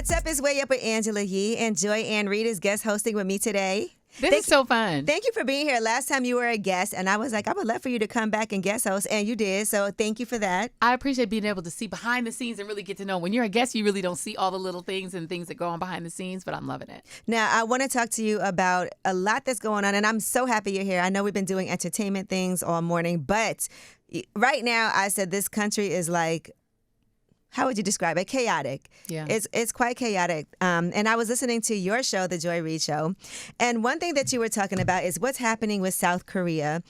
What's up? It's Way Up with Angela Yee, and Joy Ann Reid is guest hosting with me today. This is so fun. Thank you for being here. Last time you were a guest, and I was like, I would love for you to come back and guest host, and you did. So thank you for that. I appreciate being able to see behind the scenes and really get to know. When you're a guest, you really don't see all the little things and things that go on behind the scenes, but I'm loving it. Now, I want to talk to you about a lot that's going on, and I'm so happy you're here. I know we've been doing entertainment things all morning, but right now, I said this country is like, how would you describe it? Chaotic. Yeah. It's quite chaotic. And I was listening to your show, The Joy Reid Show. And one thing that you were talking about is what's happening with South Korea.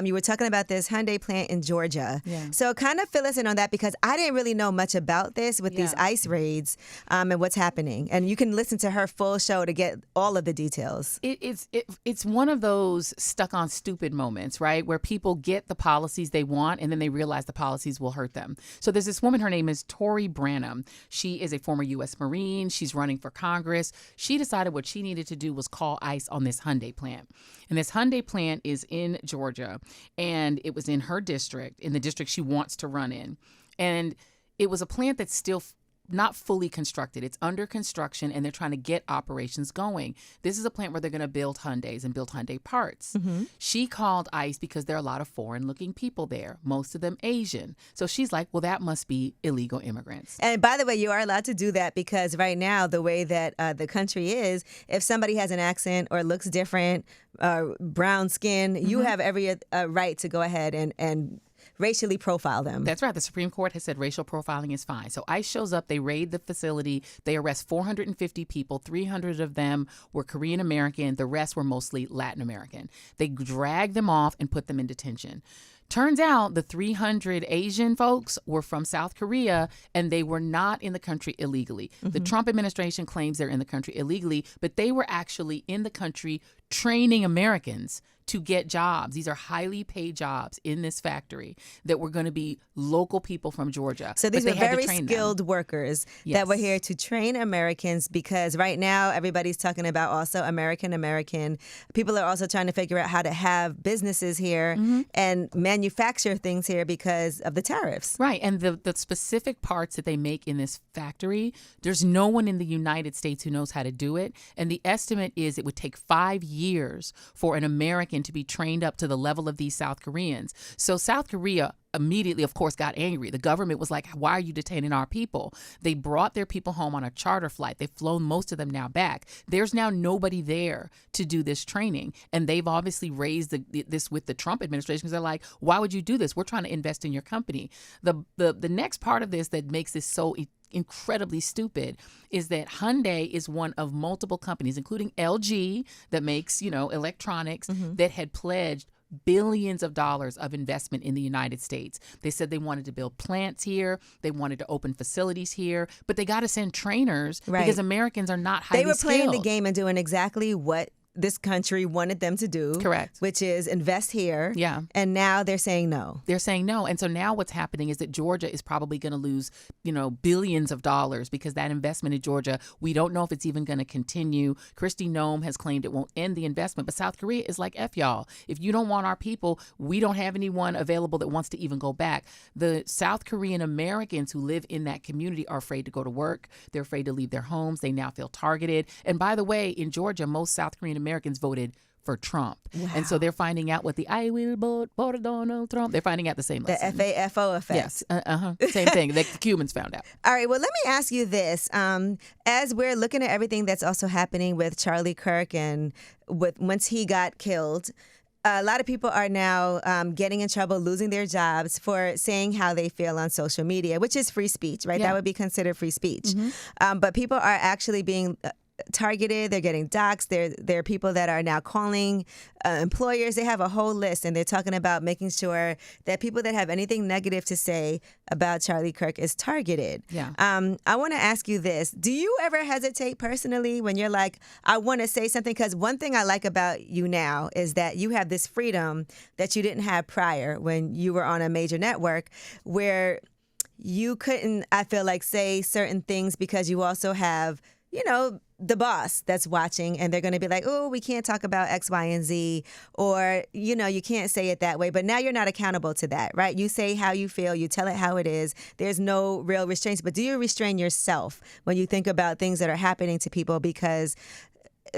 You were talking about this Hyundai plant in Georgia. Yeah. So kind of fill us in on that, because I didn't really know much about this with these ICE raids and what's happening. And you can listen to her full show to get all of the details. It's one of those stuck on stupid moments, right? Where people get the policies they want and then they realize the policies will hurt them. So there's this woman, her name is Tori Branham. She is a former U.S. Marine. She's running for Congress. She decided what she needed to do was call ICE on this Hyundai plant. And this Hyundai plant is in Georgia, and it was in her district, in the district she wants to run in. And it was a plant that's still not fully constructed. It's under construction, and they're trying to get operations going. This is a plant where they're going to build Hyundais and build Hyundai parts. Mm-hmm. She called ICE because there are a lot of foreign-looking people there, most of them Asian. So she's like, well, that must be illegal immigrants. And by the way, you are allowed to do that, because right now, the way that the country is, if somebody has an accent or looks different, brown skin, mm-hmm. you have every right to go ahead and racially profile them. That's right. The Supreme Court has said racial profiling is fine. So ICE shows up, they raid the facility, they arrest 450 people, 300 of them were Korean American, the rest were mostly Latin American. They drag them off and put them in detention. Turns out the 300 Asian folks were from South Korea, and they were not in the country illegally. Mm-hmm. The Trump administration claims they're in the country illegally, but they were actually in the country training Americans to get jobs. These are highly paid jobs in this factory that were going to be local people from Georgia. So these were very skilled workers that were here to train Americans, because right now everybody's talking about also American. People are also trying to figure out how to have businesses here mm-hmm. and manufacture things here because of the tariffs. Right. And the specific parts that they make in this factory, there's no one in the United States who knows how to do it. And the estimate is it would take 5 years for an American to be trained up to the level of these South Koreans. So South Korea immediately, of course, got angry. The government was like, why are you detaining our people? They brought their people home on a charter flight. They've flown most of them now back. There's now nobody there to do this training. And they've obviously raised this with the Trump administration, because they're like, why would you do this? We're trying to invest in your company. The next part of this that makes this so incredibly stupid is that Hyundai is one of multiple companies, including LG, that makes, electronics, mm-hmm. that had pledged billions of dollars of investment in the United States. They said they wanted to build plants here. They wanted to open facilities here, but they got to send trainers because Americans are not highly skilled. They were playing the game and doing exactly what this country wanted them to do. Correct. Which is invest here. Yeah. And now they're saying no. They're saying no. And so now what's happening is that Georgia is probably going to lose, billions of dollars, because that investment in Georgia, we don't know if it's even going to continue. Kristi Noem has claimed it won't end the investment, but South Korea is like, F y'all. If you don't want our people, we don't have anyone available that wants to even go back. The South Korean Americans who live in that community are afraid to go to work. They're afraid to leave their homes. They now feel targeted. And by the way, in Georgia, most South Korean Americans voted for Trump. Wow. And so they're finding out what the I will vote for Donald Trump. They're finding out the same lesson. The FAFO effect. Yes. Same thing that the Cubans found out. All right. Well, let me ask you this. As we're looking at everything that's also happening with Charlie Kirk and once he got killed, a lot of people are now getting in trouble, losing their jobs for saying how they feel on social media, which is free speech, right? Yeah. That would be considered free speech. Mm-hmm. But people are actually being targeted. They're getting doxxed. There are people that are now calling employers. They have a whole list, and they're talking about making sure that people that have anything negative to say about Charlie Kirk is targeted. Yeah. I want to ask you this. Do you ever hesitate personally when you're like, I want to say something? Because one thing I like about you now is that you have this freedom that you didn't have prior when you were on a major network, where you couldn't, I feel like, say certain things because you also have the boss that's watching, and they're going to be like, oh, we can't talk about X, Y, and Z, or, you can't say it that way. But now you're not accountable to that, right? You say how you feel, you tell it how it is. There's no real restraints. But do you restrain yourself when you think about things that are happening to people? Because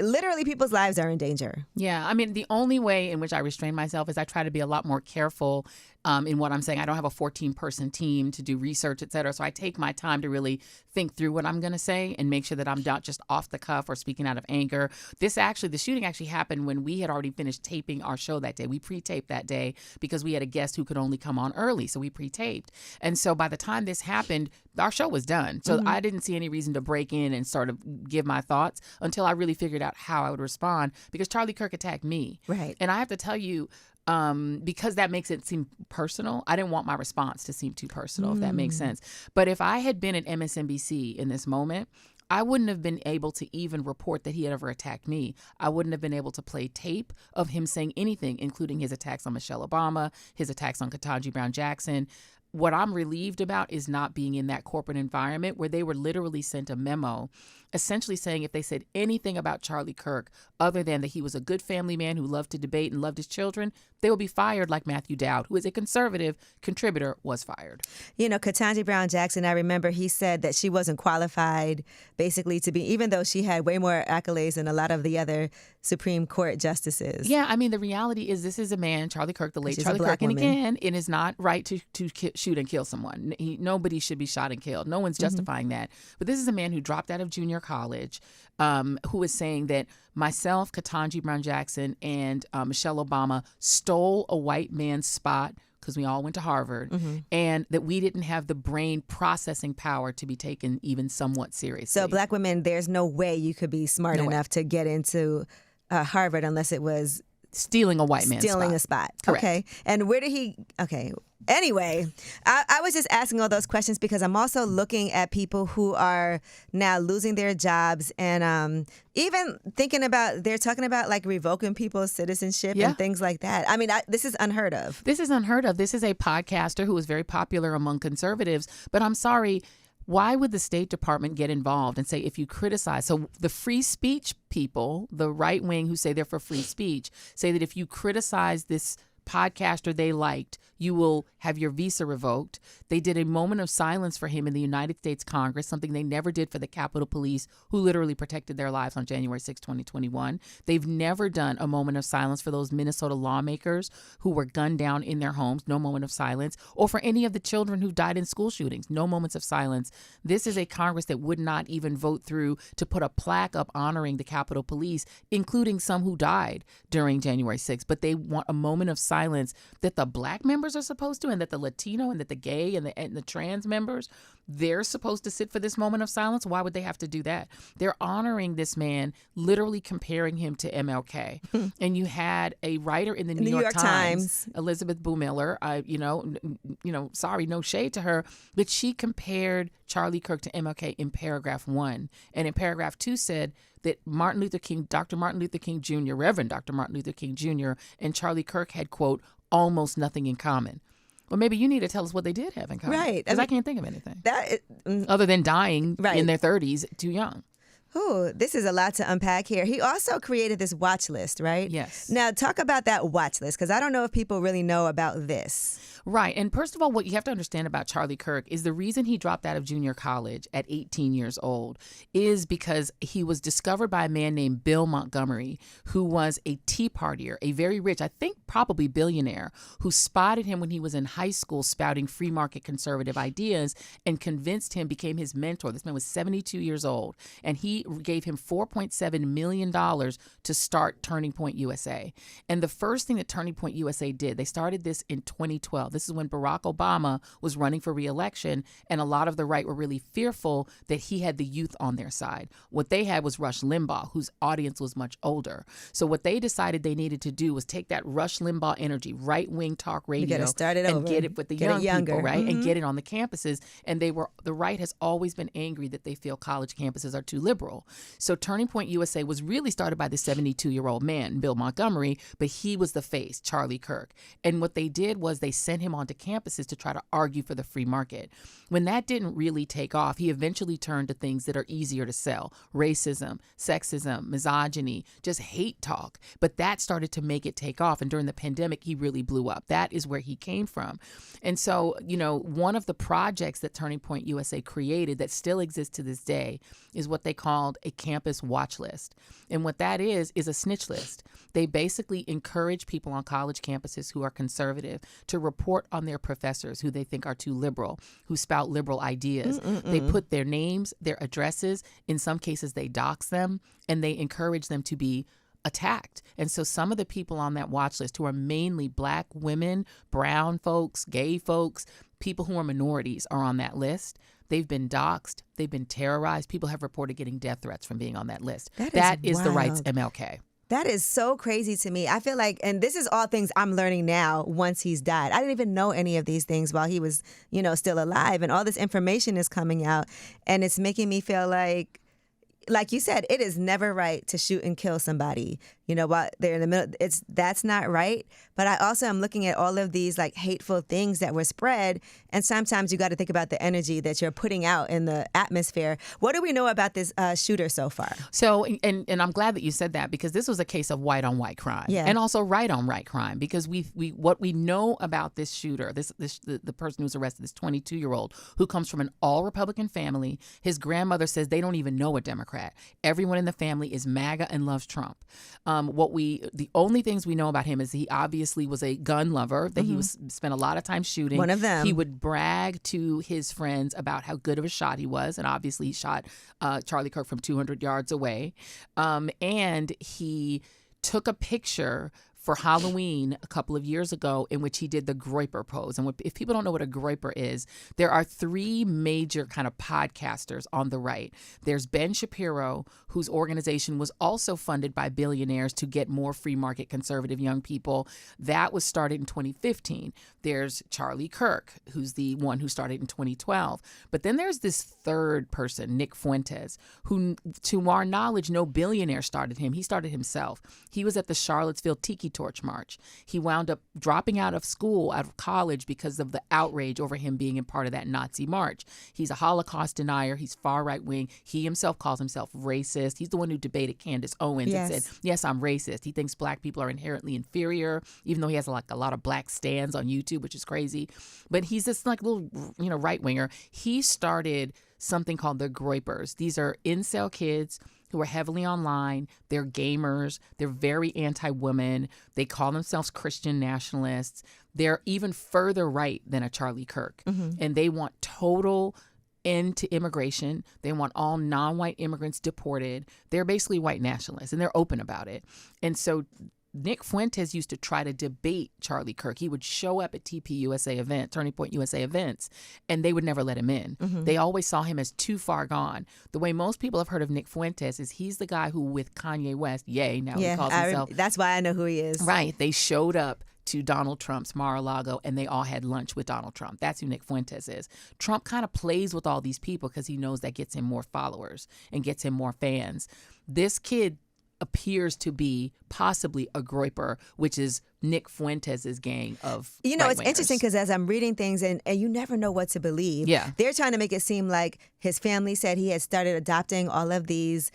literally people's lives are in danger. Yeah. I mean, the only way in which I restrain myself is I try to be a lot more careful in what I'm saying. I don't have a 14-person team to do research, et cetera. So I take my time to really think through what I'm going to say and make sure that I'm not just off the cuff or speaking out of anger. The shooting actually happened when we had already finished taping our show that day. We pre-taped that day because we had a guest who could only come on early. So we pre-taped. And so by the time this happened, our show was done. So I didn't see any reason to break in and sort of give my thoughts until I really figured out how I would respond, because Charlie Kirk attacked me. Right. And I have to tell you, because that makes it seem personal, I didn't want my response to seem too personal, if that makes sense. But if I had been at MSNBC in this moment, I wouldn't have been able to even report that he had ever attacked me. I wouldn't have been able to play tape of him saying anything, including his attacks on Michelle Obama, his attacks on Ketanji Brown Jackson. What I'm relieved about is not being in that corporate environment where they were literally sent a memo essentially saying if they said anything about Charlie Kirk other than that he was a good family man who loved to debate and loved his children, they would be fired, like Matthew Dowd, who is a conservative contributor, was fired. Ketanji Brown Jackson, I remember he said that she wasn't qualified basically to be, even though she had way more accolades than a lot of the other Supreme Court justices. Yeah, I mean, the reality is this is a man, Charlie Kirk, the late She's Charlie a black Kirk, and woman. again, it is not right to shoot and kill someone. Nobody should be shot and killed. No one's justifying that. But this is a man who dropped out of junior college, who is saying that myself, Ketanji Brown Jackson, and Michelle Obama stole a white man's spot because we all went to Harvard, and that we didn't have the brain processing power to be taken even somewhat seriously. So black women, there's no way you could be smart enough to get into Harvard unless it was stealing a white man's stealing a spot. Correct. Okay. And where did he? Okay. Anyway, I was just asking all those questions because I'm also looking at people who are now losing their jobs and even thinking about, they're talking about like revoking people's citizenship and things like that. I mean, this is unheard of. This is unheard of. This is a podcaster who is very popular among conservatives, but I'm sorry, why would the State Department get involved and say if you criticize? So the free speech people, the right wing who say they're for free speech, say that if you criticize this podcaster they liked, you will have your visa revoked. They did a moment of silence for him in the United States Congress, something they never did for the Capitol Police, who literally protected their lives on January 6, 2021. They've never done a moment of silence for those Minnesota lawmakers who were gunned down in their homes, no moment of silence, or for any of the children who died in school shootings, no moments of silence. This is a Congress that would not even vote through to put a plaque up honoring the Capitol Police, including some who died during January 6th. But they want a moment of silence that the black members are supposed to, and that the Latino and that the gay and the trans members, they're supposed to sit for this moment of silence. Why would they have to do that? They're honoring this man, literally comparing him to MLK. And you had a writer in the New York Times, Elizabeth Boomiller, sorry, no shade to her, but she compared Charlie Kirk to MLK in paragraph 1. And in paragraph 2 said that Dr. Martin Luther King Jr., Reverend Dr. Martin Luther King Jr., and Charlie Kirk had, quote, almost nothing in common. Well, maybe you need to tell us what they did have in common. Right. Because I can't think of anything. Other than dying in their 30s too young. Oh, this is a lot to unpack here. He also created this watch list, right? Yes. Now, talk about that watch list, because I don't know if people really know about this. Right. And first of all, what you have to understand about Charlie Kirk is the reason he dropped out of junior college at 18 years old is because he was discovered by a man named Bill Montgomery, who was a Tea Partier, a very rich, I think probably billionaire, who spotted him when he was in high school spouting free market conservative ideas and convinced him, became his mentor. This man was 72 years old, and he gave him $4.7 million to start Turning Point USA. And the first thing that Turning Point USA did, they started this in 2012. This is when Barack Obama was running for re-election, and a lot of the right were really fearful that he had the youth on their side. What they had was Rush Limbaugh, whose audience was much older. So what they decided they needed to do was take that Rush Limbaugh energy, right-wing talk radio, and get it with the young people, right? And get it on the campuses. And the right has always been angry that they feel college campuses are too liberal. So Turning Point USA was really started by the 72-year-old man, Bill Montgomery, but he was the face, Charlie Kirk. And what they did was they sent sent him onto campuses to try to argue for the free market. When that didn't really take off, he eventually turned to things that are easier to sell: racism, sexism, misogyny, just hate talk. But that started to make it take off. And during the pandemic, he really blew up. That is where he came from. And so, one of the projects that Turning Point USA created that still exists to this day is what they called a campus watch list. And what that is a snitch list. They basically encourage people on college campuses who are conservative to report on their professors who they think are too liberal, who spout liberal ideas. They put their names, their addresses. In some cases, they dox them, and they encourage them to be attacked. And so some of the people on that watch list, who are mainly Black women, brown folks, gay folks, people who are minorities, are on that list. They've been doxxed. They've been terrorized. People have reported getting death threats from being on that list. That is the Rights MLK. That is so crazy to me. I feel like, and this is all things I'm learning now once he's died. I didn't even know any of these things while he was, still alive. And all this information is coming out. And it's making me feel like you said, it is never right to shoot and kill somebody, while they're in the middle. That's not right. But I also am looking at all of these hateful things that were spread. And sometimes you got to think about the energy that you're putting out in the atmosphere. What do we know about this shooter so far? So, and I'm glad that you said that, because this was a case of white on white crime, and also right on right crime, because we what we know about this shooter, the person who was arrested, this 22-year-old who comes from an all Republican family. His grandmother says they don't even know a Democrat. Everyone in the family is MAGA and loves Trump. The only things we know about him is he obviously was a gun lover, that he spent a lot of time shooting. One of them. He would brag to his friends about how good of a shot he was, and obviously he shot Charlie Kirk from 200 yards away. And he took a picture for Halloween a couple of years ago in which he did the Groyper pose. And if people don't know what a Groyper is, there are three major kind of podcasters on the right. There's Ben Shapiro, whose organization was also funded by billionaires to get more free market conservative young people. That was started in 2015. There's Charlie Kirk, who's the one who started in 2012. But then there's this third person, Nick Fuentes, who, to our knowledge, no billionaire started him. He started himself. He was at the Charlottesville Tiki Torch March. He wound up dropping out of school, out of college, because of the outrage over him being a part of that Nazi march. He's a Holocaust denier. He's far right wing. He himself calls himself racist. He's the one who debated Candace Owens and said, yes, I'm racist. He thinks Black people are inherently inferior, even though he has a lot of Black stands on YouTube, which is crazy. But he's this little, right winger. He started something called the Groypers. These are incel kids who are heavily online. They're gamers. They're very anti-women. They call themselves Christian nationalists. They're even further right than a Charlie Kirk. And they want total end to immigration. They want all non-white immigrants deported. They're basically white nationalists, and they're open about it. And so Nick Fuentes used to try to debate Charlie Kirk. He would show up at Turning Point USA events, and they would never let him in. They always saw him as too far gone. The way most people have heard of Nick Fuentes is he's the guy who, with Kanye West, he calls himself. That's why I know who he is. Right. They showed up to Donald Trump's Mar-a-Lago, and they all had lunch with Donald Trump. That's who Nick Fuentes is. Trump kind of plays with all these people because he knows that gets him more followers and gets him more fans. This kid appears to be possibly a Groyper, which is Nick Fuentes' gang of it's interesting because as I'm reading things and you never know what to believe. They're trying to make it seem like his family said he had started adopting all of these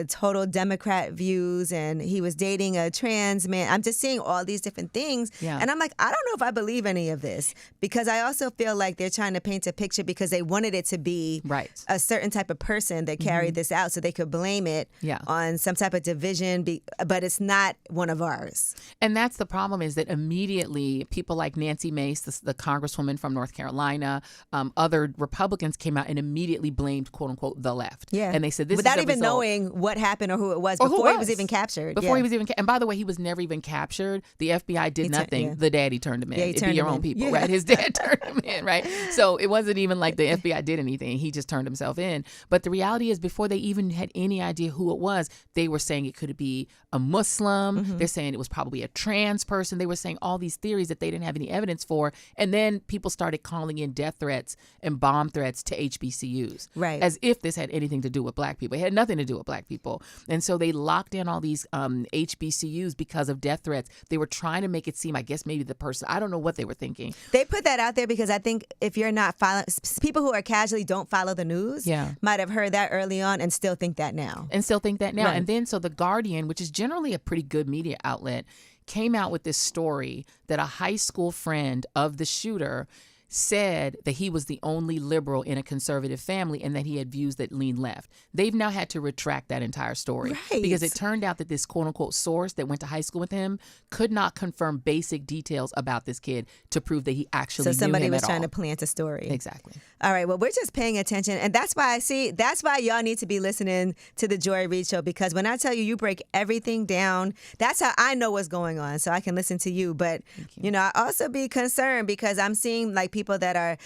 total Democrat views, and he was dating a trans man. I'm just seeing all these different things. And I'm like, I don't know if I believe any of this, because I also feel like they're trying to paint a picture because they wanted it to be a certain type of person that carried this out so they could blame it on some type of division, but it's not one of ours. And that's the problem, is that immediately people like Nancy Mace, the congresswoman from North Carolina, other Republicans came out and immediately blamed, quote unquote, the left. And they said this without is even knowing what happened or who it was before he was even captured. And by the way, he was never even captured. The FBI did nothing. The daddy turned him in. It'd be your own people, right? His dad turned him in, right? So it wasn't even like the FBI did anything. He just turned himself in. But the reality is, before they even had any idea who it was, they were saying it could be a Muslim. They're saying it was probably a trans person. They were saying all these theories that they didn't have any evidence for. And then people started calling in death threats and bomb threats to HBCUs. Right. As if this had anything to do with black people. It had nothing to do with black people. And so they locked in all these HBCUs because of death threats. They were trying to make it seem, I guess maybe the person, I don't know what they were thinking. They put that out there because I think if you're not following, people who are casually don't follow the news might have heard that early on and still think that now. Right. And then so The Guardian, which is generally a pretty good media outlet, came out with this story that a high school friend of the shooter said that he was the only liberal in a conservative family and that he had views that lean left. They've now had to retract that entire story because it turned out that this quote unquote source that went to high school with him could not confirm basic details about this kid to prove that he actually knew him at all. So somebody was trying to plant a story. Exactly. All right. Well, we're just paying attention. And that's why that's why y'all need to be listening to the Joy Reid Show, because when I tell you, you break everything down, that's how I know what's going on. So I can listen to you. But, I also be concerned because I'm seeing like people that are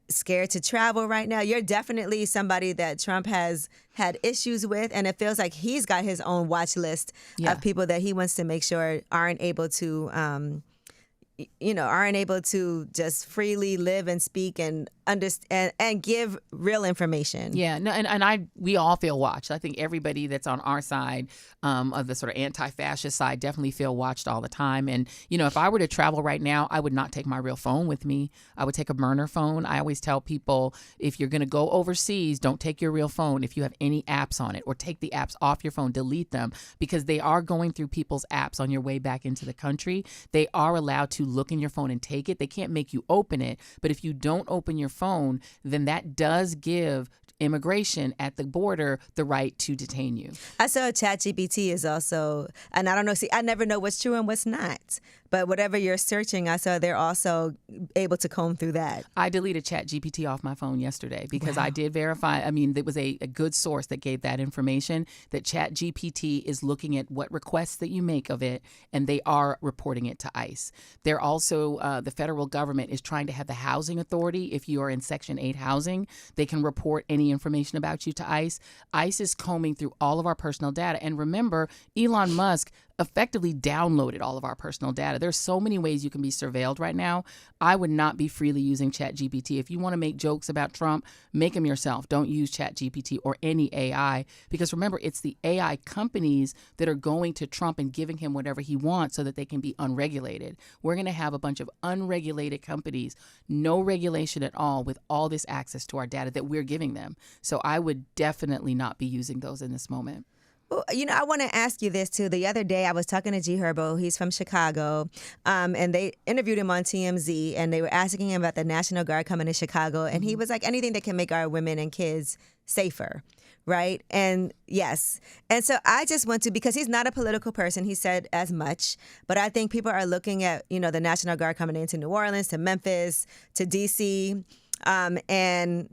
scared to travel right now. You're definitely somebody that Trump has had issues with, and it feels like he's got his own watch list of people that he wants to make sure aren't able to just freely live and speak and understand and give real information. Yeah, no, and we all feel watched. I think everybody that's on our side of the sort of anti-fascist side definitely feel watched all the time. And if I were to travel right now, I would not take my real phone with me. I would take a burner phone. I always tell people, if you're going to go overseas, don't take your real phone if you have any apps on it, or take the apps off your phone, delete them, because they are going through people's apps on your way back into the country. They are allowed to look in your phone and take it. They can't make you open it, but if you don't open your phone, then that does give immigration at the border the right to detain you. I saw ChatGPT is also, and I don't know, I never know what's true and what's not. But whatever you're searching, I saw they're also able to comb through that. I deleted ChatGPT off my phone yesterday because I did verify. I mean, there was a good source that gave that information, that ChatGPT is looking at what requests that you make of it, and they are reporting it to ICE. They're also, the federal government is trying to have the housing authority. If you are in Section 8 housing, they can report any information about you to ICE. ICE is combing through all of our personal data. And remember, Elon Musk effectively downloaded all of our personal data. There's so many ways you can be surveilled right now. I would not be freely using ChatGPT. If you want to make jokes about Trump, make them yourself. Don't use ChatGPT or any AI, because remember, it's the AI companies that are going to Trump and giving him whatever he wants so that they can be unregulated. We're going to have a bunch of unregulated companies, no regulation at all, with all this access to our data that we're giving them. So I would definitely not be using those in this moment. Well, I want to ask you this, too. The other day, I was talking to G. Herbo. He's from Chicago, and they interviewed him on TMZ, and they were asking him about the National Guard coming to Chicago, and he was like, anything that can make our women and kids safer, right? And yes. And so I just want to, because he's not a political person, he said as much, but I think people are looking at, the National Guard coming into New Orleans, to Memphis, to D.C., and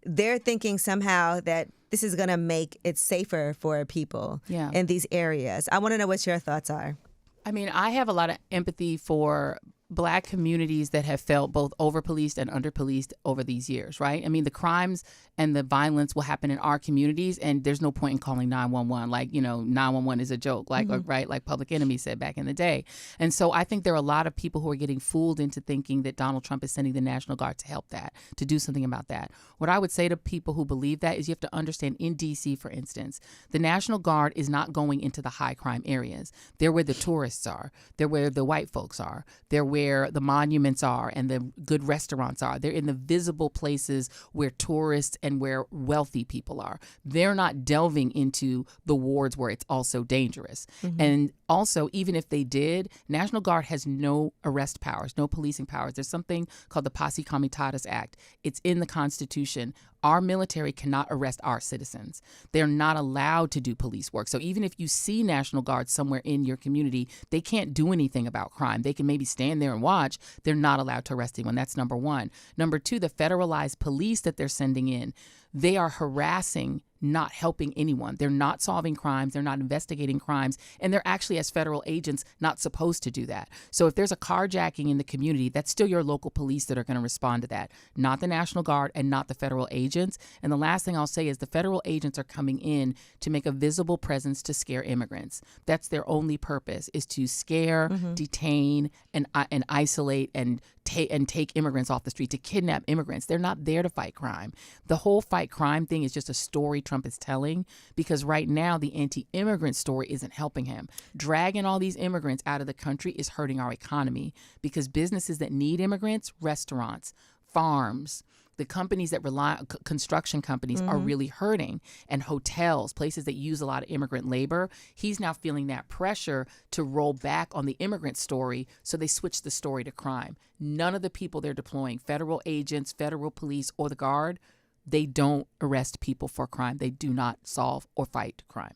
they're thinking somehow that this is going to make it safer for people in these areas. I want to know what your thoughts are. I mean, I have a lot of empathy for Black communities that have felt both over-policed and under-policed over these years, right? I mean, the crimes and the violence will happen in our communities, and there's no point in calling 911. Like, 911 is a joke, like, right? Like Public Enemy said back in the day. And so I think there are a lot of people who are getting fooled into thinking that Donald Trump is sending the National Guard to help that, to do something about that. What I would say to people who believe that is you have to understand, in D.C., for instance, the National Guard is not going into the high crime areas. They're where the tourists are. They're where the white folks are. They're where the monuments are and the good restaurants are. They're in the visible places where tourists and where wealthy people are. They're not delving into the wards where it's also dangerous. And also, even if they did, National Guard has no arrest powers, no policing powers. There's something called the Posse Comitatus Act. It's in the Constitution. Our military cannot arrest our citizens. They're not allowed to do police work. So even if you see National Guard somewhere in your community, they can't do anything about crime. They can maybe stand there and watch. They're not allowed to arrest anyone. That's number one. Number two, the federalized police that they're sending in, they are harassing, not helping anyone. They're not solving crimes. They're not investigating crimes. And they're actually, as federal agents, not supposed to do that. So if there's a carjacking in the community, that's still your local police that are going to respond to that, not the National Guard and not the federal agents. And the last thing I'll say is the federal agents are coming in to make a visible presence to scare immigrants. That's their only purpose, is to scare, detain, and isolate and take immigrants off the street, to kidnap immigrants. They're not there to fight crime. The whole fight crime thing is just a story Trump is telling, because right now the anti-immigrant story isn't helping him. Dragging all these immigrants out of the country is hurting our economy, because businesses that need immigrants, restaurants, farms, the companies that rely, construction companies, are really hurting, and hotels, places that use a lot of immigrant labor. He's now feeling that pressure to roll back on the immigrant story, so they switch the story to crime. None of the people they're deploying, federal agents, federal police, or the Guard, they don't arrest people for crime. They do not solve or fight crime.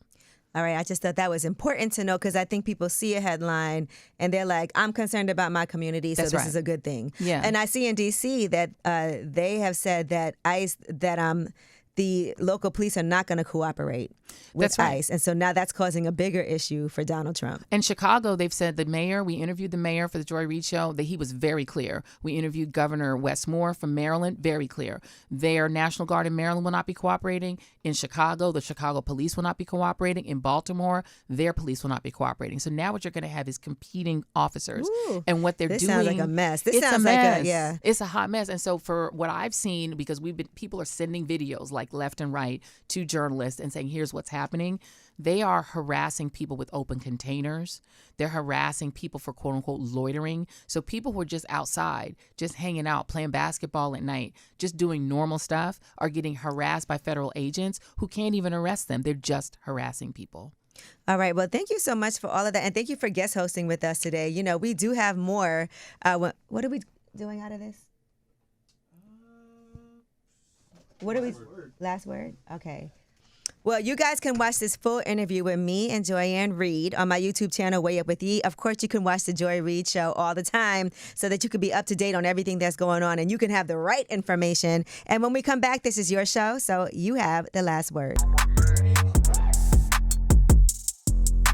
All right, I just thought that was important to know, because I think people see a headline and they're like, I'm concerned about my community, so That's this right. is a good thing. Yeah. And I see in D.C. that they have said that the local police are not going to cooperate with That's right. ICE. And so now that's causing a bigger issue for Donald Trump. In Chicago, they've said the mayor, we interviewed the mayor for the Joy Reid show, that he was very clear. We interviewed Governor Wes Moore from Maryland, very clear. Their National Guard in Maryland will not be cooperating. In Chicago, the Chicago police will not be cooperating. In Baltimore, their police will not be cooperating. So now what you're going to have is competing officers. Ooh, and what they're this doing. sounds like a mess. This It's sounds a like mess. yeah. It's a hot mess. And so for what I've seen, because people are sending videos like left and right to journalists and saying, here's what's happening. They are harassing people with open containers. They're harassing people for quote unquote loitering. So people who are just outside, just hanging out, playing basketball at night, just doing normal stuff, are getting harassed by federal agents who can't even arrest them. They're just harassing people. All right. Well, thank you so much for all of that. And thank you for guest hosting with us today. You know, we do have more. What are we doing out of this? What are we? Last word? Okay. Well, you guys can watch this full interview with me and Joyanne Reid on my YouTube channel, Way Up With Ye. Of course, you can watch the Joy Reid Show all the time so that you can be up to date on everything that's going on and you can have the right information. And when we come back, this is your show, so you have the last word.